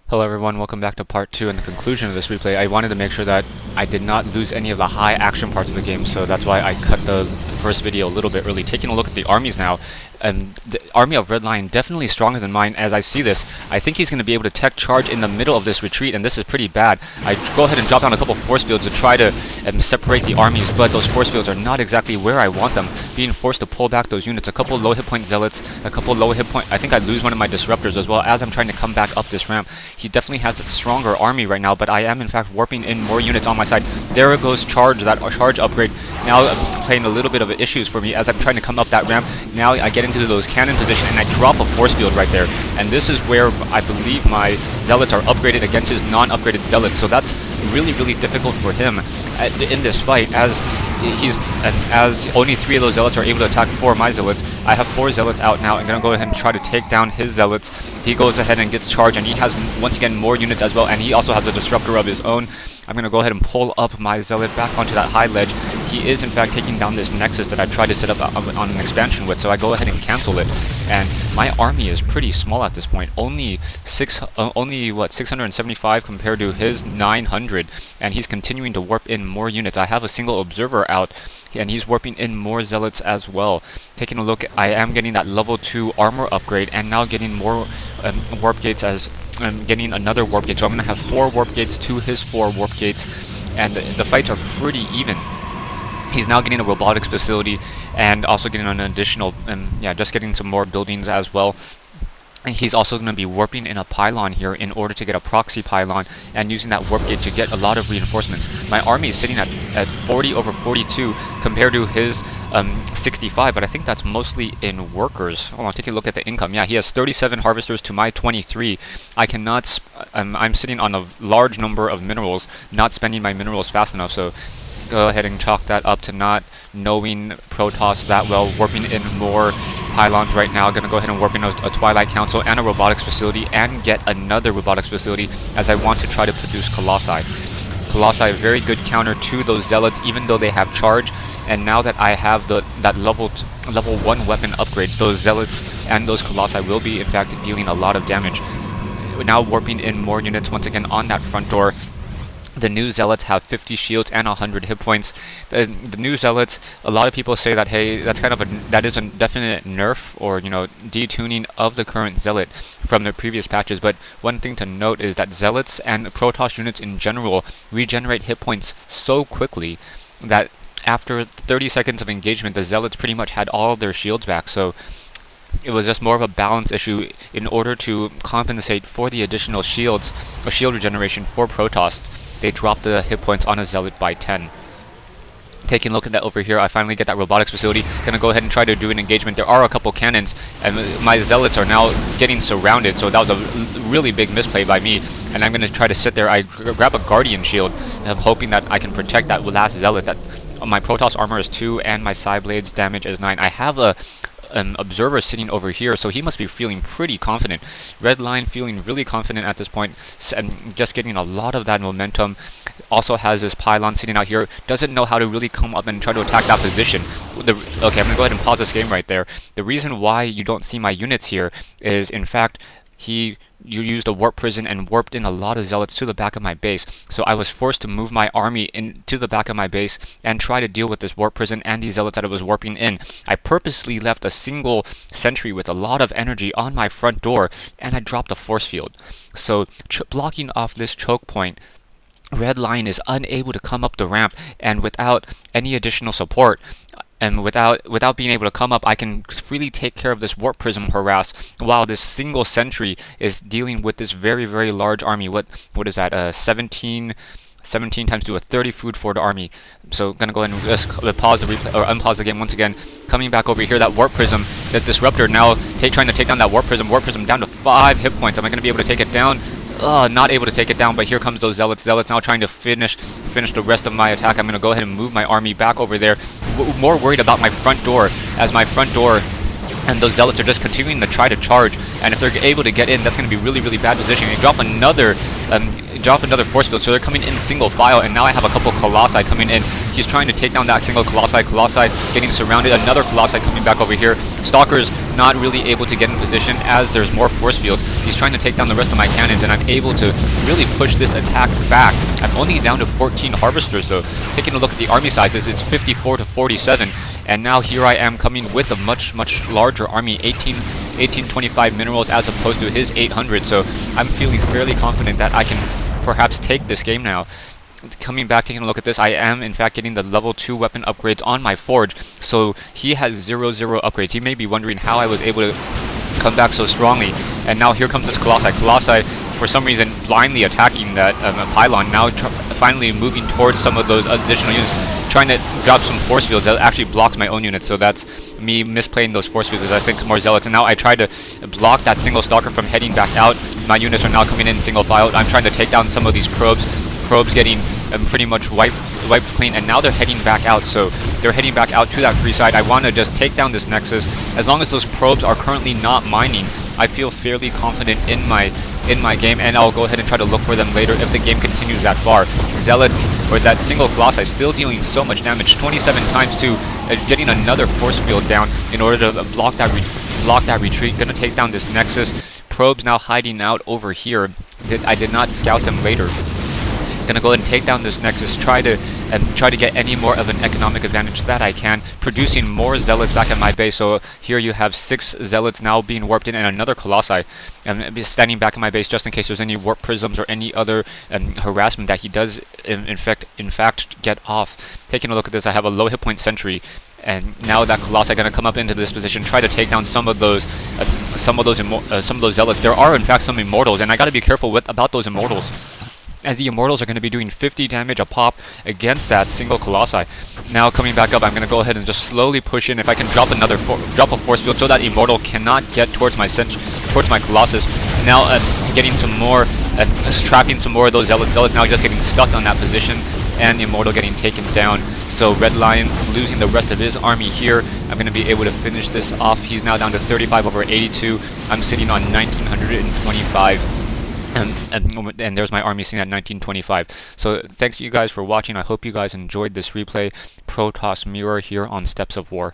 Hello everyone, welcome back to part 2 and the conclusion of this replay. I wanted to make sure that I did not lose any of the high action parts of the game, so that's why I cut the first video a little bit early. Taking a look at the armies now, the army of Redlion definitely stronger than mine. As I see this, I think he's going to be able to tech charge in the middle of this retreat, and this is pretty bad. I go ahead and drop down a couple force fields to try to separate the armies, but those force fields are not exactly where I want them. Being forced to pull back those units, a couple low hit point zealots, a couple low hit point. I think I lose one of my disruptors as well as I'm trying to come back up this ramp. He definitely has a stronger army right now, but I am in fact warping in more units on my side. There goes charge, that charge upgrade. Now playing a little bit of issues for me as I'm trying to come up that ramp. Now I get into those cannon position and I drop a force field right there. And this is where I believe my zealots are upgraded against his non-upgraded zealots. So that's really, really difficult for him in this fight, as only 3 of those zealots are able to attack 4 of my zealots. I have 4 zealots out now. I'm going to go ahead and try to take down his zealots. He goes ahead and gets charged, and he has, once again, more units as well, and he also has a disruptor of his own. I'm going to go ahead and pull up my zealot back onto that high ledge. He is, in fact, taking down this nexus that I tried to set up on an expansion with, so I go ahead and cancel it. And my army is pretty small at this point. Only 675 compared to his 900, and he's continuing to warp in more units. I have a single observer out, and he's warping in more zealots as well. Taking a look, I am getting that level 2 armor upgrade, and now getting more warp gates as I'm getting another warp gate. So I'm going to have 4 warp gates to his 4 warp gates, and the fights are pretty even. He's now getting a robotics facility and also getting an additional, just getting some more buildings as well. And he's also going to be warping in a pylon here in order to get a proxy pylon and using that warp gate to get a lot of reinforcements. My army is sitting at 40 over 42 compared to his 65, but I think that's mostly in workers. Hold on, take a look at the income. Yeah, he has 37 harvesters to my 23. I cannot, I'm sitting on a large number of minerals, not spending my minerals fast enough, so go ahead and chalk that up to not knowing Protoss that well. Warping in more pylons right now. Gonna go ahead and warp in a Twilight Council and a robotics facility and get another robotics facility as I want to try to produce Colossi. Colossi, a very good counter to those zealots, even though they have charge. And now that I have that level 1 weapon upgrades, those zealots and those Colossi will be in fact dealing a lot of damage. Now warping in more units once again on that front door. The new zealots have 50 shields and 100 hit points. The new zealots, a lot of people say that, hey, that is a definite nerf or detuning of the current zealot from the previous patches. But one thing to note is that zealots and Protoss units in general regenerate hit points so quickly that after 30 seconds of engagement, the zealots pretty much had all of their shields back. So it was just more of a balance issue in order to compensate for the additional shields or shield regeneration for Protoss. They dropped the hit points on a zealot by 10. Taking a look at that over here, I finally get that robotics facility. Gonna go ahead and try to do an engagement. There are a couple cannons, and my zealots are now getting surrounded, so that was a really big misplay by me. And I'm gonna try to sit there. I grab a guardian shield, hoping that I can protect that last zealot. That my Protoss armor is 2 and my Psy Blade's damage is 9. I have an observer sitting over here, so he must be feeling pretty confident. Redline feeling really confident at this point, just getting a lot of that momentum. Also has this pylon sitting out here, doesn't know how to really come up and try to attack that position. Okay, I'm gonna go ahead and pause this game right there. The reason why you don't see my units here is, in fact, you used a warp prison and warped in a lot of zealots to the back of my base. So I was forced to move my army into the back of my base and try to deal with this warp prison and these zealots that I was warping in. I purposely left a single sentry with a lot of energy on my front door, and I dropped a force field. So blocking off this choke point, Redline is unable to come up the ramp, and without any additional support, and without being able to come up, I can freely take care of this warp prism harass while this single sentry is dealing with this very, very large army. What is that? 17 times 2, a 30 food forward army. So gonna go ahead and just pause the replay or unpause the game once again. Coming back over here, that warp prism, that disruptor now trying to take down that warp prism. Warp prism down to 5 hit points. Am I gonna be able to take it down? Not able to take it down, but here comes those zealots. Zealots now trying to finish the rest of my attack. I'm going to go ahead and move my army back over there. More worried about my front door, as my front door and those zealots are just continuing to try to charge. And if they're able to get in, that's going to be really, really bad positioning. They drop another force field, so they're coming in single file. And now I have a couple Colossi coming in. He's trying to take down that single Colossi. Colossi getting surrounded. Another Colossi coming back over here. Stalker's not really able to get in position as there's more force fields. He's trying to take down the rest of my cannons, and I'm able to really push this attack back. I'm only down to 14 harvesters though. Taking a look at the army sizes, it's 54 to 47, and now here I am coming with a much larger army, 1825 minerals as opposed to his 800. So I'm feeling fairly confident that I can perhaps take this game now. Coming back, taking a look at this, I am in fact getting the level 2 weapon upgrades on my forge, so he has 0 upgrades. He may be wondering how I was able to come back so strongly, and now here comes this Colossi. Colossi, for some reason, blindly attacking that pylon, now finally moving towards some of those additional units, trying to drop some force fields that actually blocks my own units, so that's me misplaying those force fields as I think more zealots, and now I try to block that single stalker from heading back out. My units are now coming in single file. I'm trying to take down some of these probes getting pretty much wiped clean, and now they're heading back out, so they're heading back out to that free side. I want to just take down this nexus. As long as those probes are currently not mining, I feel fairly confident in my game, and I'll go ahead and try to look for them later if the game continues that far. Zealots, or that single Colossi, still dealing so much damage, 27 times 2, getting another force field down in order to block that retreat. Gonna take down this nexus. Probes now hiding out over here. I did not scout them later. Gonna go ahead and take down this nexus, try to get any more of an economic advantage that I can, producing more zealots back at my base. So here you have 6 zealots now being warped in, and another Colossi standing back at my base just in case there's any warp prisms or any other harassment that he does in fact get off. Taking a look at this, I have a low hit point sentry, and now that Colossi gonna come up into this position, try to take down some of those zealots. There are in fact some immortals, and I gotta be careful about those immortals, as the immortals are going to be doing 50 damage a pop against that single Colossi. Now coming back up, I'm going to go ahead and just slowly push in. If I can drop a force field so that immortal cannot get towards my Colossus. Now getting some more, trapping some more of those zealots. Zealots now just getting stuck on that position, and immortal getting taken down. So redlion losing the rest of his army here. I'm going to be able to finish this off. He's now down to 35 over 82. I'm sitting on 1925. And there's my army sitting at 1925. So thanks you guys for watching. I hope you guys enjoyed this replay. Protoss Mirror here on Steps of War.